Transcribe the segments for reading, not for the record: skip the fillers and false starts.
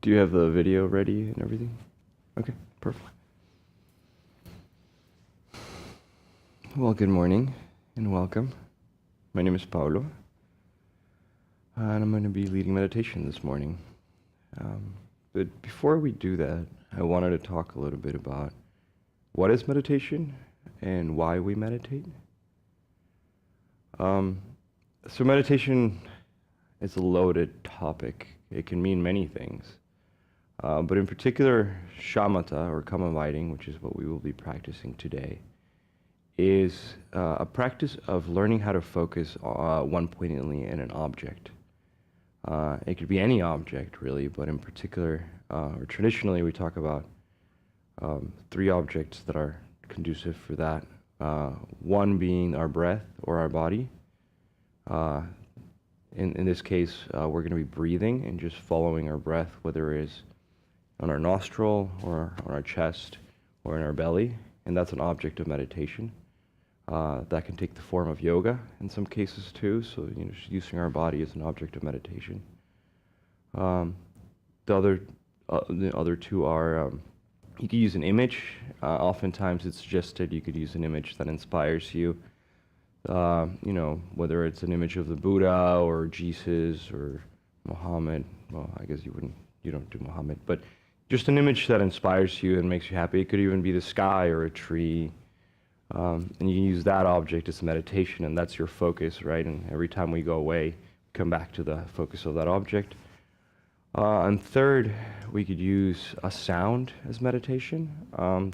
Do you have the video ready and everything? Okay, perfect. Well, good morning and welcome. My name is Paulo, and I'm going to be leading meditation this morning. But before we do that, I wanted to talk a little bit about what is meditation and why we meditate. So meditation is a loaded topic. It can mean many things. But in particular, shamatha, or calm abiding, which is what we will be practicing today, is a practice of learning how to focus one pointedly in an object. It could be any object, really, but in particular, or traditionally, we talk about three objects that are conducive for that. One being our breath or our body. In this case, we're going to be breathing and just following our breath, whether it is on our nostril or on our chest or in our belly, and that's an object of meditation. That can take the form of yoga in some cases too, so just using our body as an object of meditation. The other two are, you could use an image. Oftentimes it's suggested you could use an image that inspires you. Whether it's an image of the Buddha or Jesus or Muhammad. Well, I guess you don't do Muhammad, but just an image that inspires you and makes you happy. It could even be the sky or a tree. And you can use that object as meditation, and that's your focus, right? And every time we go away, come back to the focus of that object. And third, we could use a sound as meditation.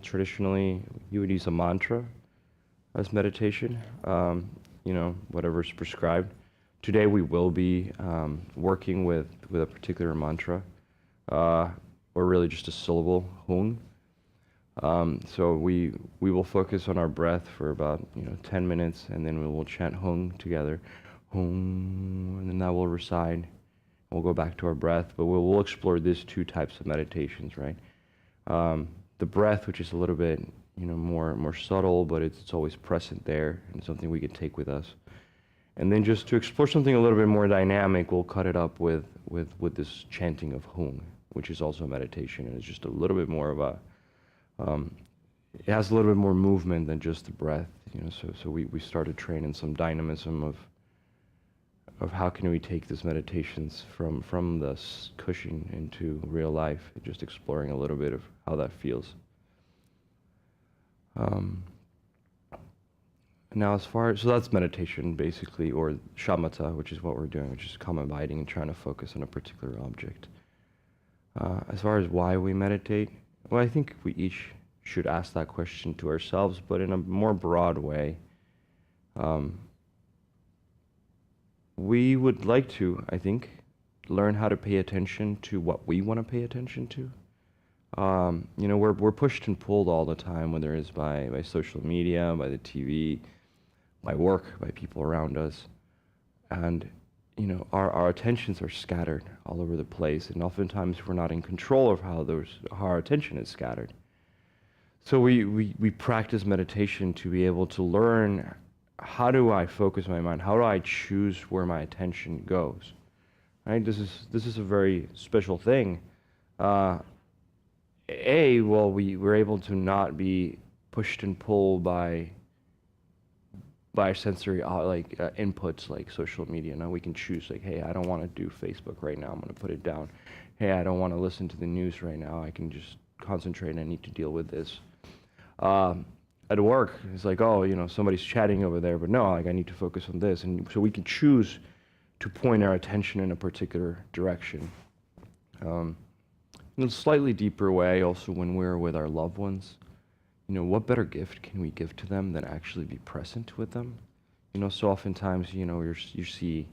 Traditionally, you would use a mantra as meditation, whatever's prescribed. Today we will be working with a particular mantra, or really just a syllable, hung. So we will focus on our breath for about 10 minutes, and then we will chant hung together, hung, and then that will recite. We'll go back to our breath, but we'll explore these two types of meditations, right? The breath, which is a little bit more subtle, but it's always present there and something we can take with us. And then just to explore something a little bit more dynamic, we'll cut it up with this chanting of hung, which is also a meditation, and it's just a little bit more of a, it has a little bit more movement than just the breath, so we started training some dynamism of how can we take these meditations from this cushion into real life, just exploring a little bit of how that feels. Now so that's meditation basically, or shamatha, which is what we're doing, which is calm abiding and trying to focus on a particular object. As far as why we meditate, well, I think we each should ask that question to ourselves, but in a more broad way. We would like to, I think, learn how to pay attention to what we want to pay attention to. We're pushed and pulled all the time, whether it's by social media, by the TV, by work, by people around us. And, our attentions are scattered all over the place, and oftentimes we're not in control of how our attention is scattered. So we practice meditation to be able to learn, how do I focus my mind? How do I choose where my attention goes? Right? This is a very special thing. We're able to not be pushed and pulled by sensory inputs like social media. Now we can choose, like, hey, I don't want to do Facebook right now. I'm going to put it down. Hey, I don't want to listen to the news right now. I can just concentrate. I need to deal with this. At work, it's like, somebody's chatting over there, but no, I need to focus on this. And so we can choose to point our attention in a particular direction. In a slightly deeper way, also when we're with our loved ones, what better gift can we give to them than actually be present with them? So oftentimes, you see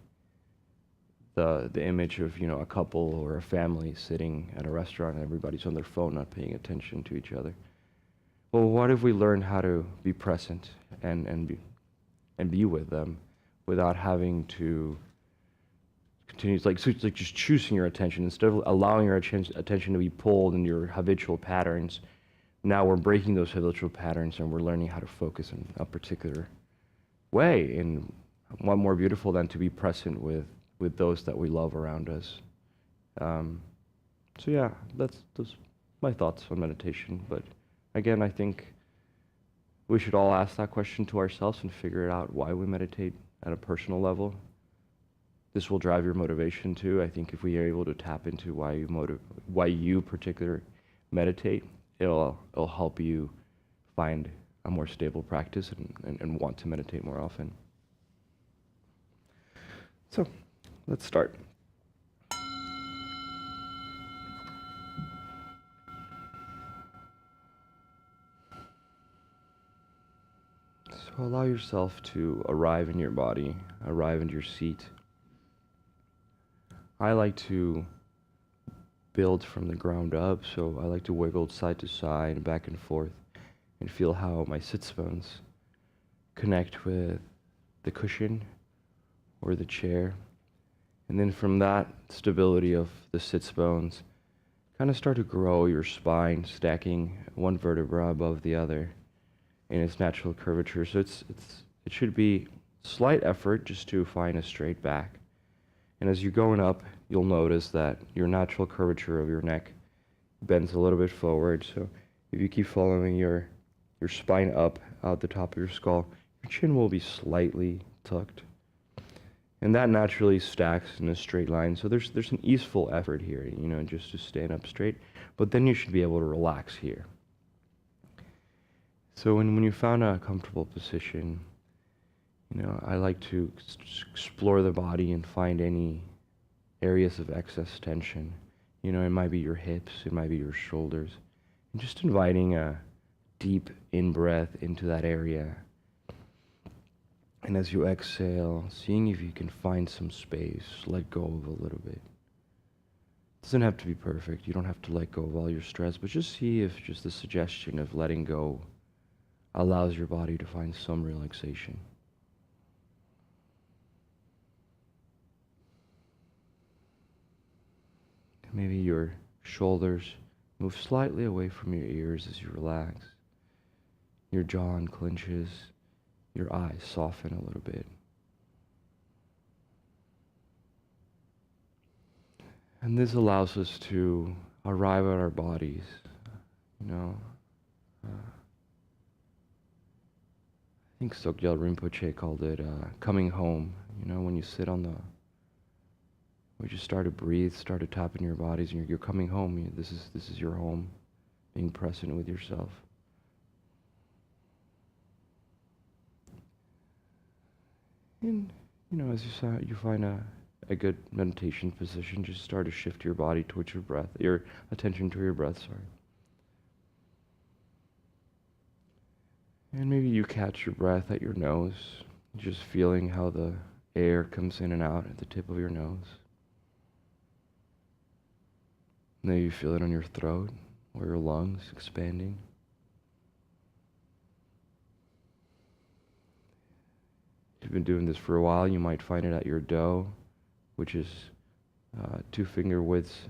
the image of, a couple or a family sitting at a restaurant and everybody's on their phone not paying attention to each other. Well, what if we learn how to be present and be with them without having to continue, it's like just choosing your attention instead of allowing your attention to be pulled in your habitual patterns. Now we're breaking those habitual patterns and we're learning how to focus in a particular way. And what more beautiful than to be present with those that we love around us. So yeah, that's those my thoughts on meditation. But again, I think we should all ask that question to ourselves and figure it out why we meditate at a personal level. This will drive your motivation too. I think if we are able to tap into why you particular meditate, it'll help you find a more stable practice and want to meditate more often. So let's start. So allow yourself to arrive in your body, arrive in your seat. I like to build from the ground up, so I like to wiggle side to side, back and forth, and feel how my sits bones connect with the cushion or the chair. And then from that stability of the sits bones, kind of start to grow your spine, stacking one vertebra above the other in its natural curvature. So it should be slight effort just to find a straight back. And as you're going up, you'll notice that your natural curvature of your neck bends a little bit forward. So if you keep following your spine up out the top of your skull, your chin will be slightly tucked. And that naturally stacks in a straight line. So there's an easeful effort here, just to stand up straight. But then you should be able to relax here. So when you found a comfortable position, I like to explore the body and find any areas of excess tension. It might be your hips, it might be your shoulders. And just inviting a deep in-breath into that area. And as you exhale, seeing if you can find some space, let go of a little bit. It doesn't have to be perfect. You don't have to let go of all your stress, but just see if just the suggestion of letting go allows your body to find some relaxation. Maybe your shoulders move slightly away from your ears as you relax. Your jaw unclenches. Your eyes soften a little bit. And this allows us to arrive at our bodies, I think Sogyal Rinpoche called it coming home. When you sit on we just start to breathe, start to tap in your bodies, and you're coming home. This is your home, being present with yourself. And as you find a good meditation position, just start to shift your body towards your breath, your attention to your breath. And maybe you catch your breath at your nose, just feeling how the air comes in and out at the tip of your nose. Maybe you feel it on your throat or your lungs expanding. If you've been doing this for a while, you might find it at your do, which is 2 finger widths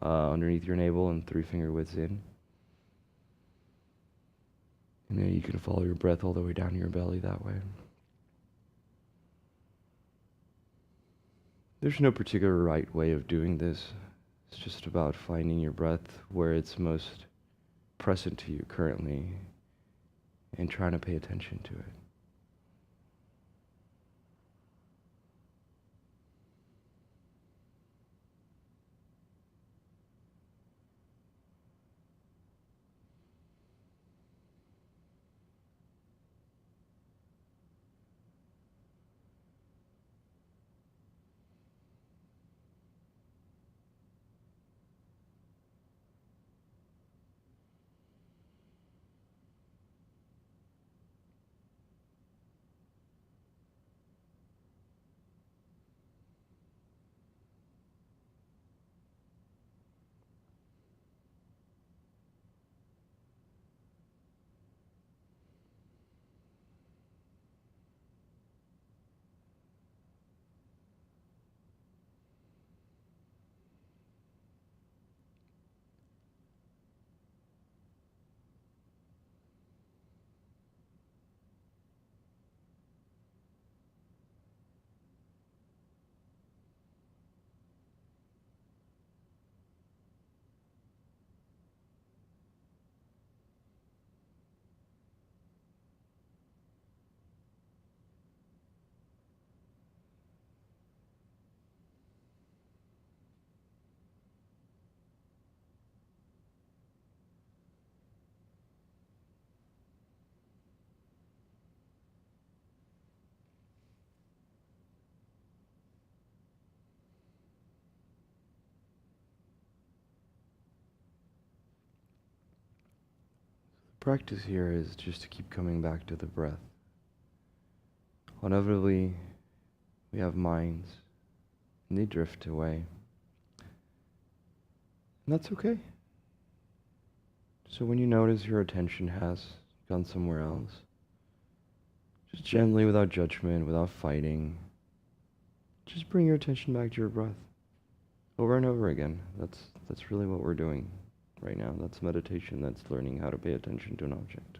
underneath your navel and 3 finger widths in. And then you can follow your breath all the way down to your belly that way. There's no particular right way of doing this. It's just about finding your breath where it's most present to you currently and trying to pay attention to it. practice here is just to keep coming back to the breath. Inevitably, we have minds, and they drift away. And that's okay. So when you notice your attention has gone somewhere else, just gently, without judgment, without fighting, just bring your attention back to your breath. Over and over again. That's really what we're doing right now. That's meditation. That's learning how to pay attention to an object.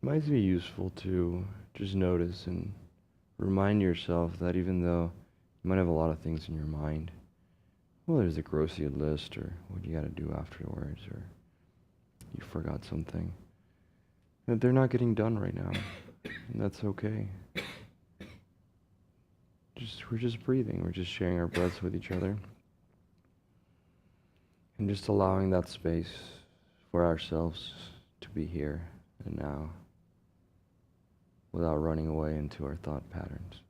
It might be useful to just notice and remind yourself that even though you might have a lot of things in your mind, well, there's a grocery list, or what you got to do afterwards, or you forgot something, that they're not getting done right now, and that's okay. We're just breathing. We're just sharing our breaths with each other, and just allowing that space for ourselves to be here and now, without running away into our thought patterns.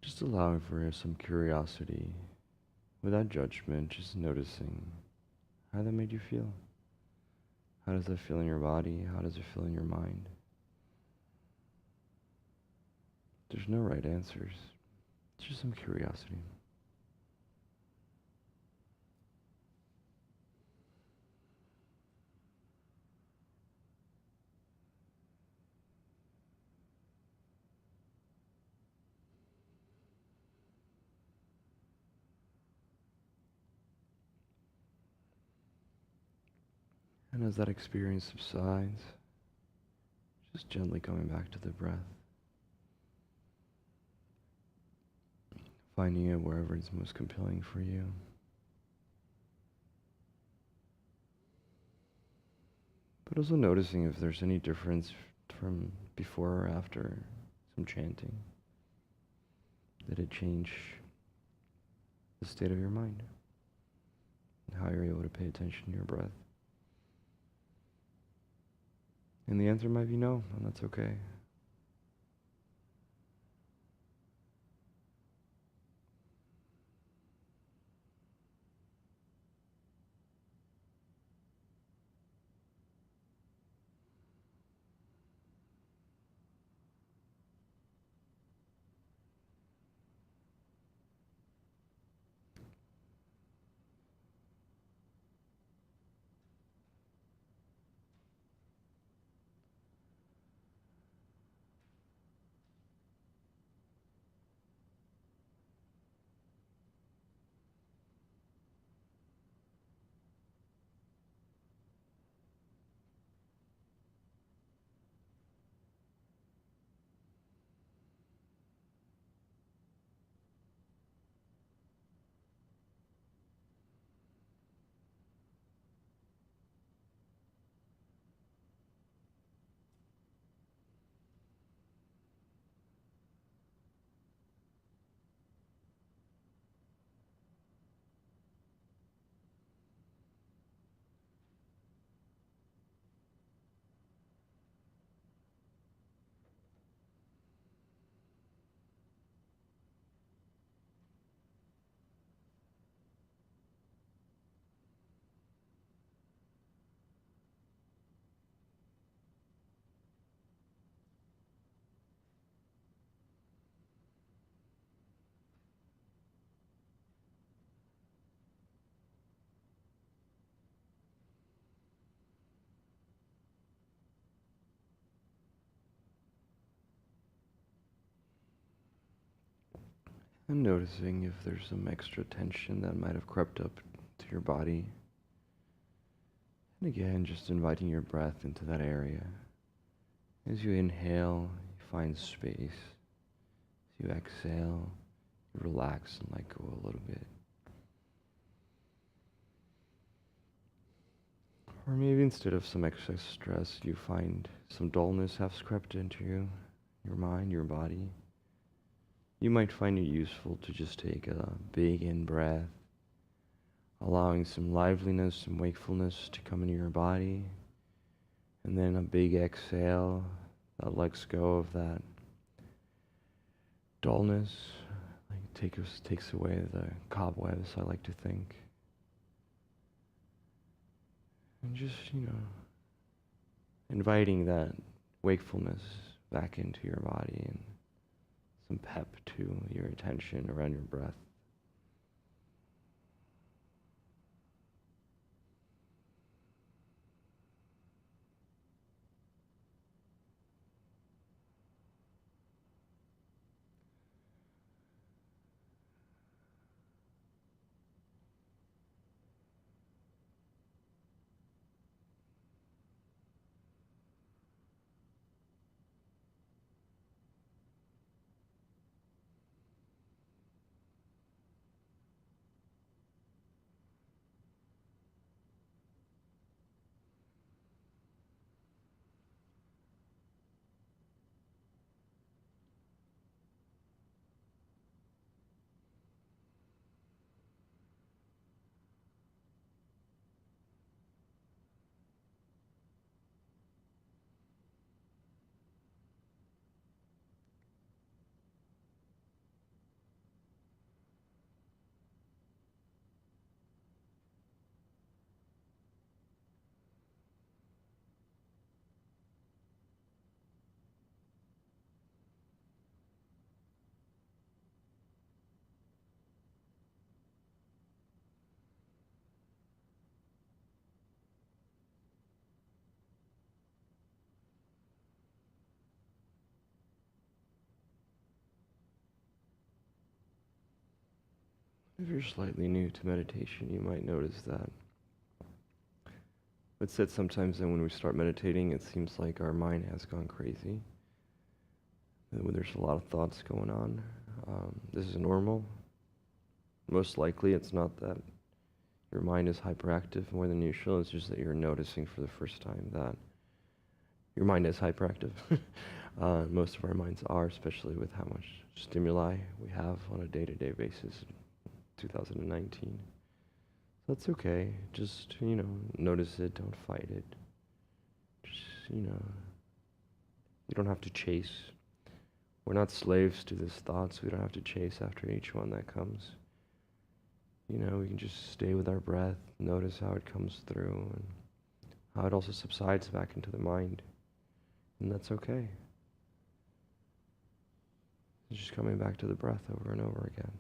Just allowing for some curiosity, without judgment, just noticing how that made you feel. How does that feel in your body? How does it feel in your mind? There's no right answers. It's just some curiosity. And as that experience subsides, just gently coming back to the breath, finding it wherever it's most compelling for you. But also noticing if there's any difference from before or after some chanting. Did it change the state of your mind? And how you're able to pay attention to your breath? And the answer might be no, and that's okay. And noticing if there's some extra tension that might have crept up to your body. And again, just inviting your breath into that area. As you inhale, you find space. As you exhale, you relax and let go a little bit. Or maybe instead of some excess stress, you find some dullness has crept into your mind, your body. You might find it useful to just take a big in-breath, allowing some liveliness, some wakefulness to come into your body, and then a big exhale that lets go of that dullness, takes away the cobwebs, I like to think. And just, inviting that wakefulness back into your body and some pep to your attention around your breath. If you're slightly new to meditation, you might notice that it's said sometimes that when we start meditating, it seems like our mind has gone crazy. And when there's a lot of thoughts going on, this is normal. Most likely, it's not that your mind is hyperactive more than usual. It's just that you're noticing for the first time that your mind is hyperactive. Most of our minds are, especially with how much stimuli we have on a day-to-day basis in 2019. That's okay. Just, notice it, don't fight it. Just, you don't have to chase. We're not slaves to these thoughts. We don't have to chase after each one that comes. We can just stay with our breath, notice how it comes through, and how it also subsides back into the mind. And that's okay. It's just coming back to the breath over and over again.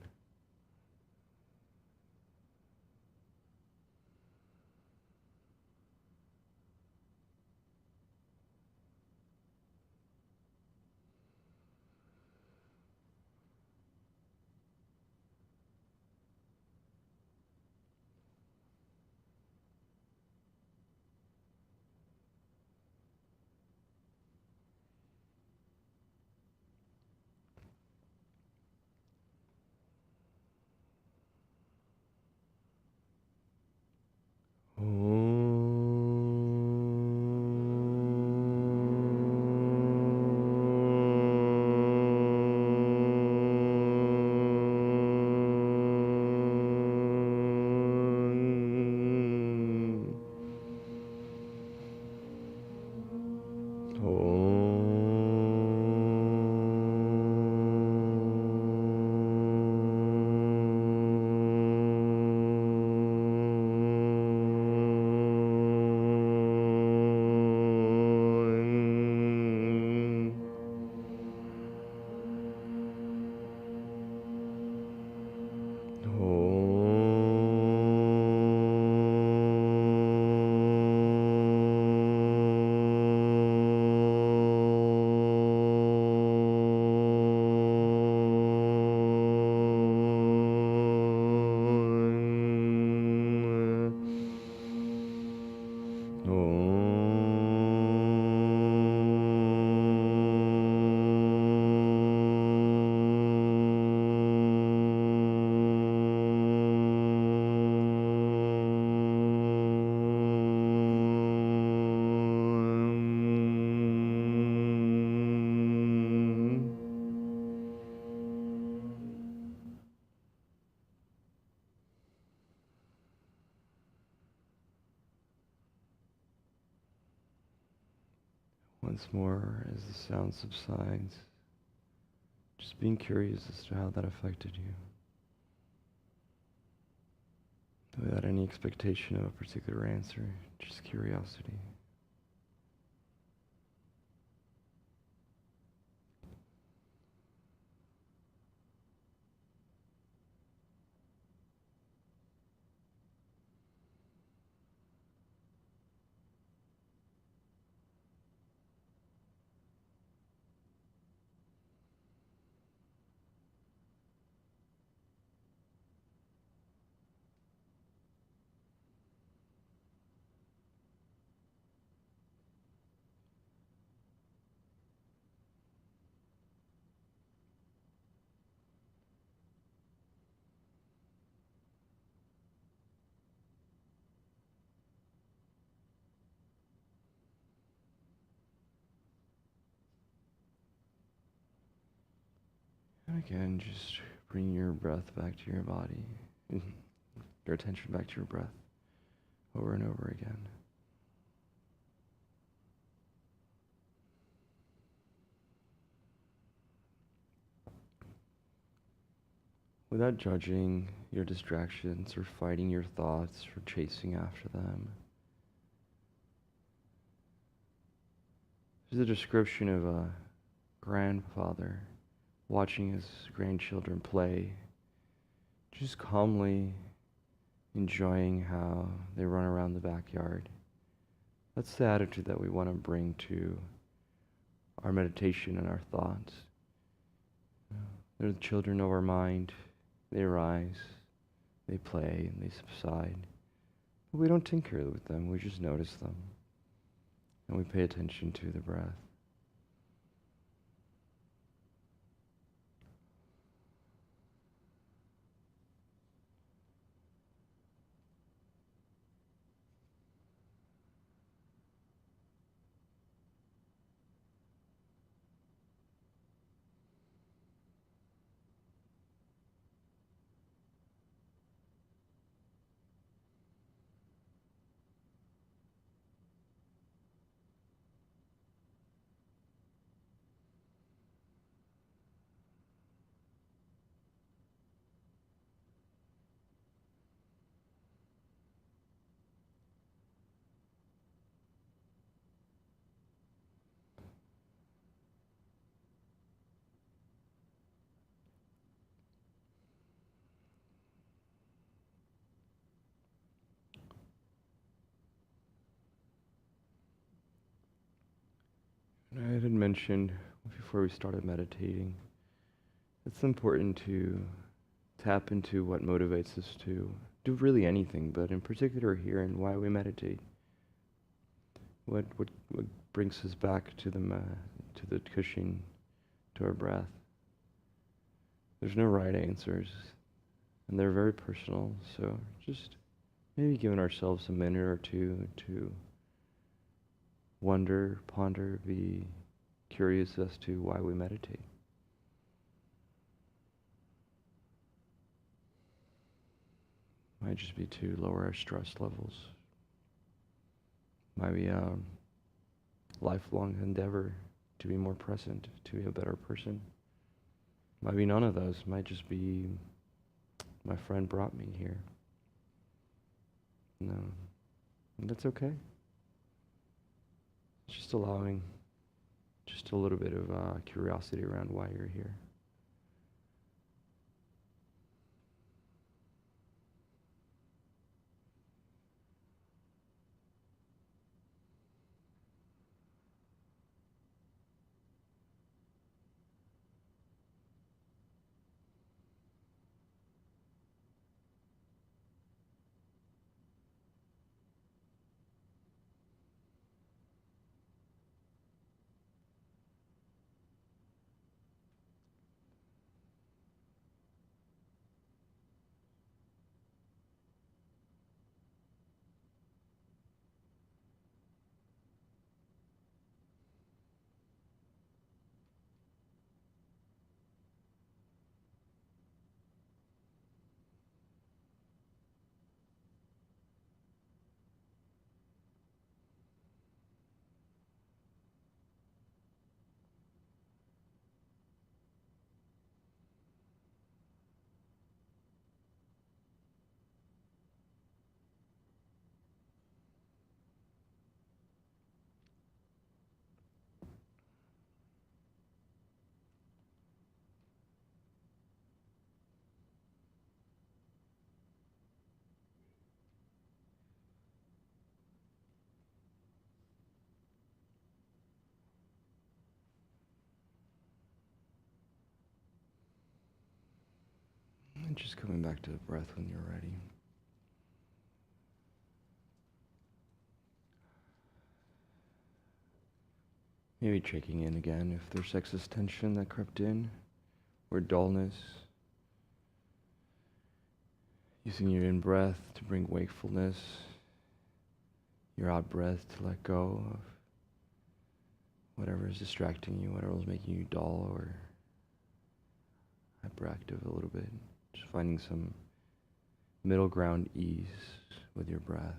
Once more, as the sound subsides, just being curious as to how that affected you, without any expectation of a particular answer, just curiosity. And again, just bring your breath back to your body, your attention back to your breath over and over again. Without judging your distractions or fighting your thoughts or chasing after them. This is a description of a grandfather watching his grandchildren play, just calmly enjoying how they run around the backyard. That's the attitude that we want to bring to our meditation and our thoughts. They're the children of our mind. They rise, they play, and they subside. But we don't tinker with them, we just notice them. And we pay attention to the breath. I had mentioned before we started meditating, it's important to tap into what motivates us to do really anything, but in particular here and why we meditate. What brings us back to the cushion, to our breath. There's no right answers, and they're very personal, so just maybe giving ourselves a minute or two to wonder, ponder, be curious as to why we meditate. Might just be to lower our stress levels. Might be a lifelong endeavor to be more present, to be a better person. Might be none of those. Might just be my friend brought me here. No, and that's okay. Just allowing just a little bit of curiosity around why you're here. And just coming back to the breath when you're ready. Maybe checking in again if there's excess tension that crept in, or dullness. Using your in-breath to bring wakefulness, your out-breath to let go of whatever is distracting you, whatever is making you dull or hyperactive a little bit. Just finding some middle ground ease with your breath.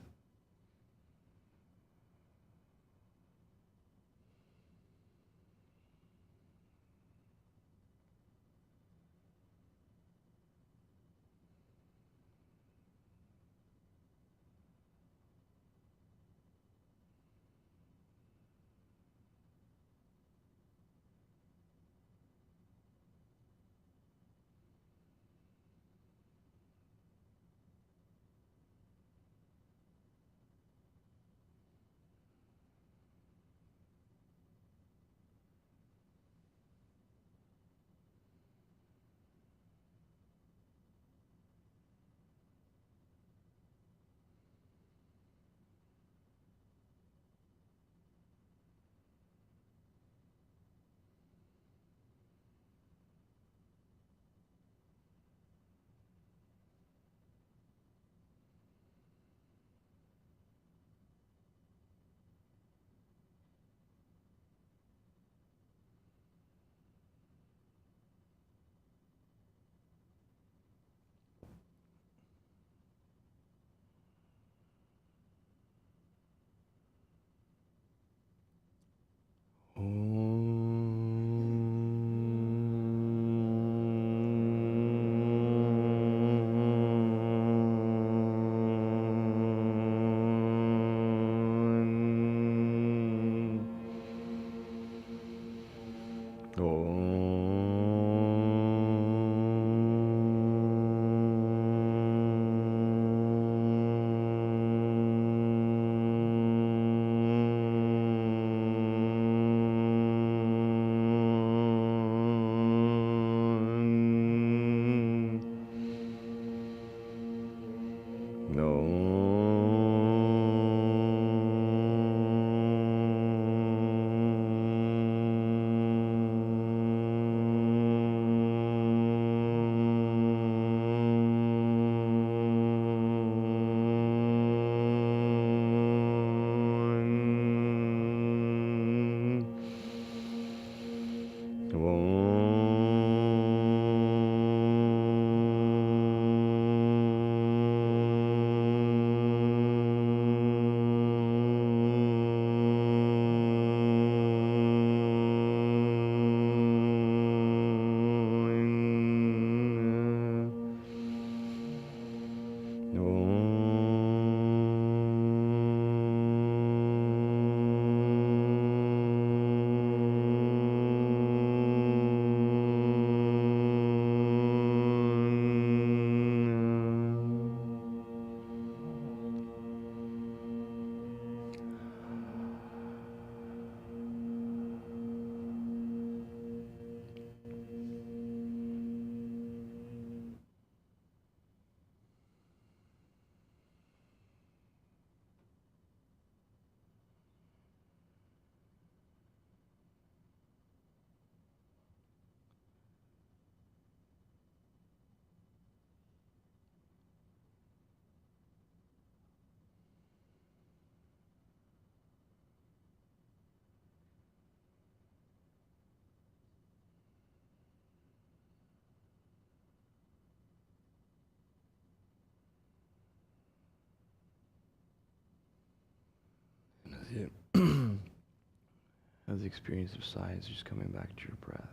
As the experience of sighs, just coming back to your breath.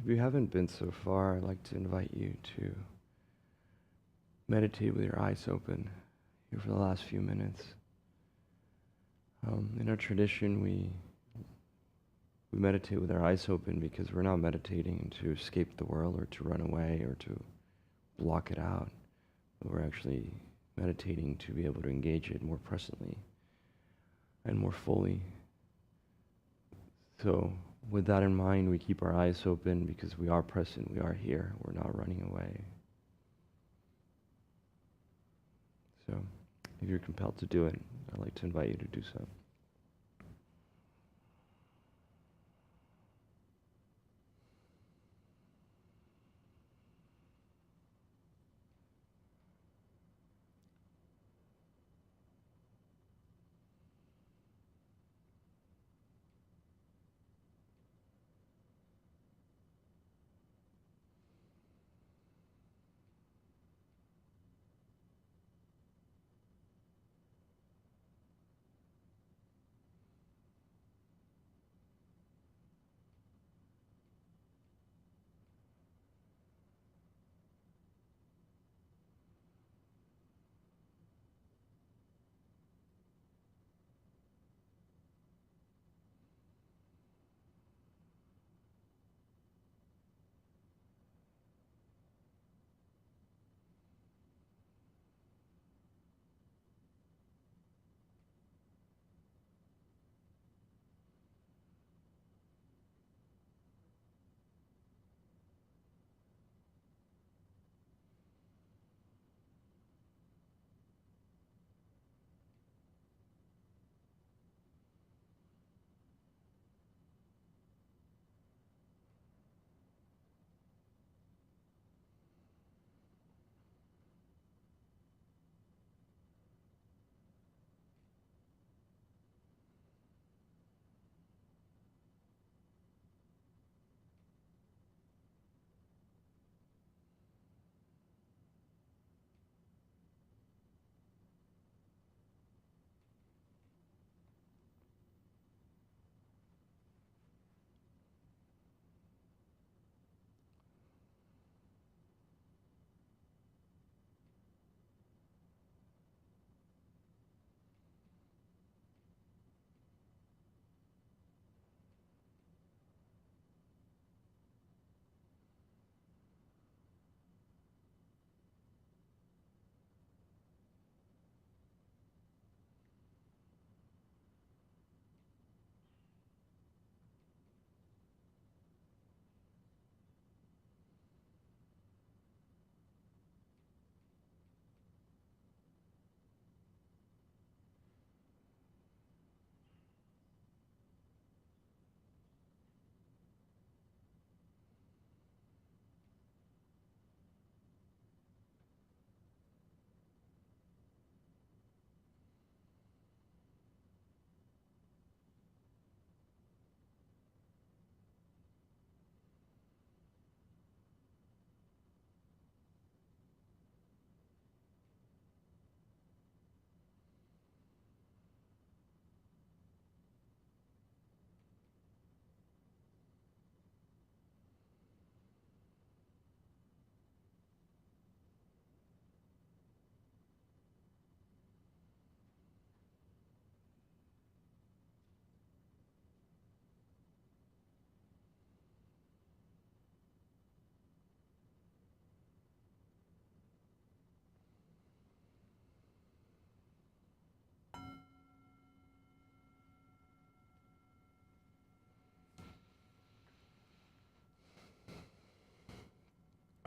If you haven't been so far, I'd like to invite you to meditate with your eyes open here for the last few minutes. In our tradition, we meditate with our eyes open because we're not meditating to escape the world or to run away or to block it out. We're actually meditating to be able to engage it more presently and more fully. So, with that in mind, we keep our eyes open because we are present, we are here, we're not running away. So, if you're compelled to do it, I'd like to invite you to do so.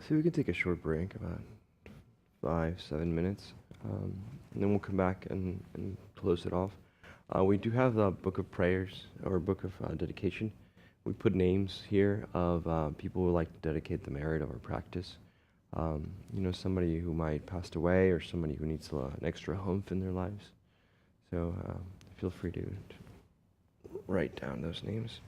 So we can take a short break, about 5, 7 minutes, and then we'll come back and close it off. We do have the book of prayers or book of dedication. We put names here of people who would like to dedicate the merit of our practice. Somebody who might passed away or somebody who needs an extra oomph in their lives. So feel free to write down those names.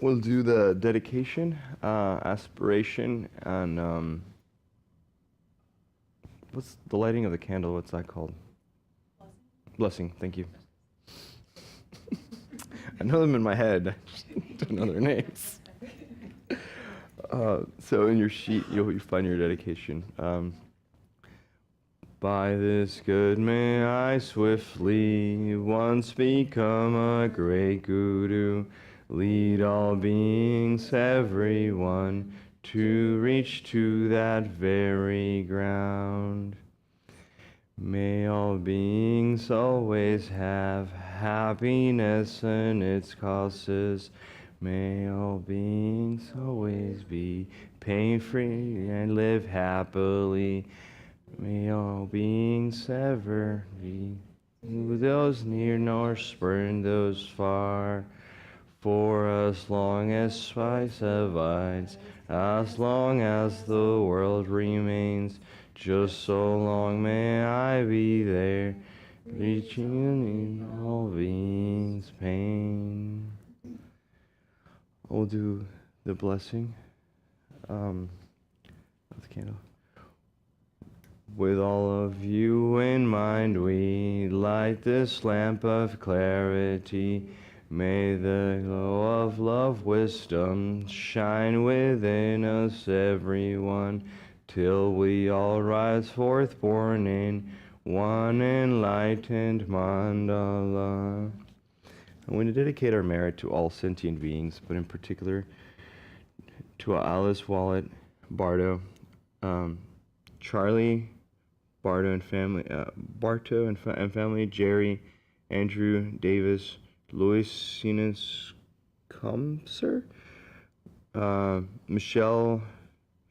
We'll do the dedication, aspiration, and what's the lighting of the candle? What's that called? Blessing. Thank you. I know them in my head. I don't know their names. So in your sheet, you'll find your dedication. By this good may I swiftly once become a great guru, lead all beings, everyone, to reach to that very ground. May all beings always have happiness and its causes. May all beings always be pain-free and live happily. May all beings ever be those near nor spurn those far. For as long as space abides, as long as the world remains, just so long may I be there, reaching in all beings' pain. We'll do the blessing. With the candle. With all of you in mind, we light this lamp of clarity. May the glow of love, wisdom shine within us, everyone, till we all rise forth born in one enlightened mandala. I want to dedicate our merit to all sentient beings, but in particular to Alice, Wallet, Bardo, Charlie, Bardo and family, Barto and family, Jerry, Andrew, Davis, Louis Sinus Comser, Michelle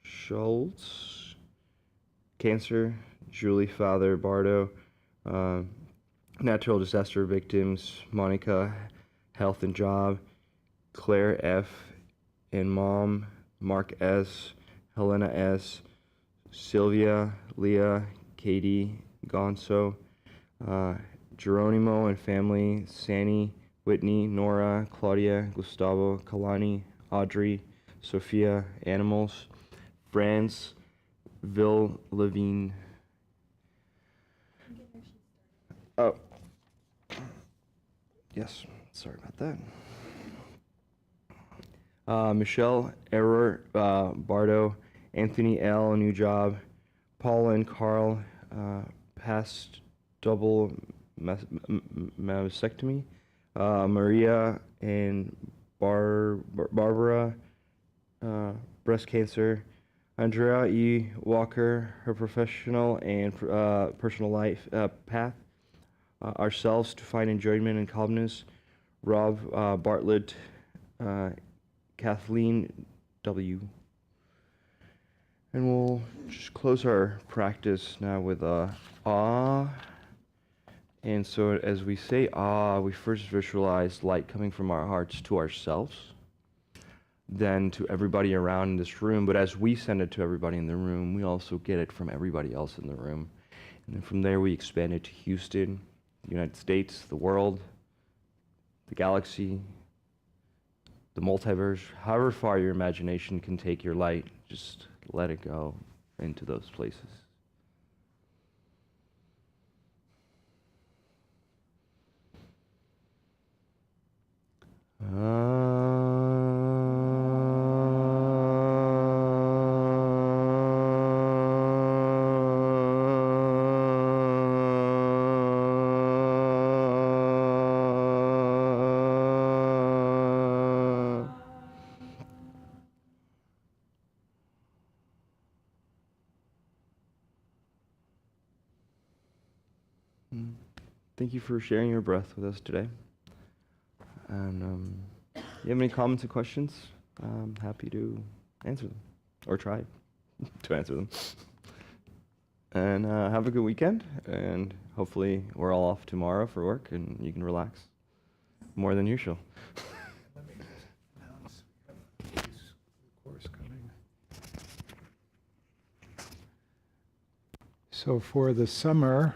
Schultz, Cancer, Julie Father, Bardo, natural disaster victims, Monica, health and job, Claire F, and mom, Mark S, Helena S, Sylvia, Leah, Katie, Gonzo, Geronimo and family, Sandy, Whitney, Nora, Claudia, Gustavo, Kalani, Audrey, Sophia, animals, Franz, Vil, Levine. Oh, yes, sorry about that. Michelle, Error, Bardo, Anthony L, new job, Paul and Carl, past double mastectomy, Maria and Barbara, breast cancer, Andrea E. Walker, her professional and personal life path, ourselves to find enjoyment and calmness, Rob Bartlett, Kathleen W. And we'll just close our practice now with ah. And so as we say ah, we first visualize light coming from our hearts to ourselves, then to everybody around in this room. But as we send it to everybody in the room, we also get it from everybody else in the room. And then from there we expand it to Houston, the United States, the world, the galaxy, the multiverse, however far your imagination can take your light, just let it go into those places. Thank you for sharing your breath with us today. And you have any comments or questions? I'm happy to answer them, or try to answer them. And have a good weekend, and hopefully we're all off tomorrow for work and you can relax more than usual. Let me just announce we have a course coming. So for the summer,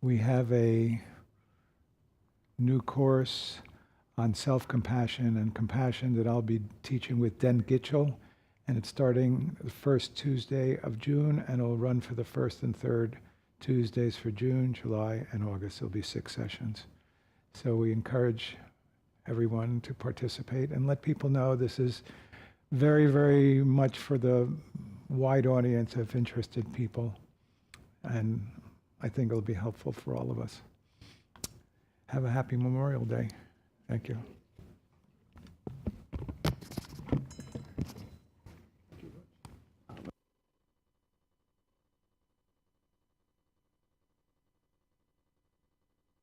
we have a new course on self-compassion and compassion that I'll be teaching with Den Gitchell. And it's starting the first Tuesday of June, and it'll run for the first and third Tuesdays for June, July, and August. There'll be 6 sessions. So we encourage everyone to participate and let people know this is very, very much for the wide audience of interested people. And I think it'll be helpful for all of us. Have a happy Memorial Day. Thank you.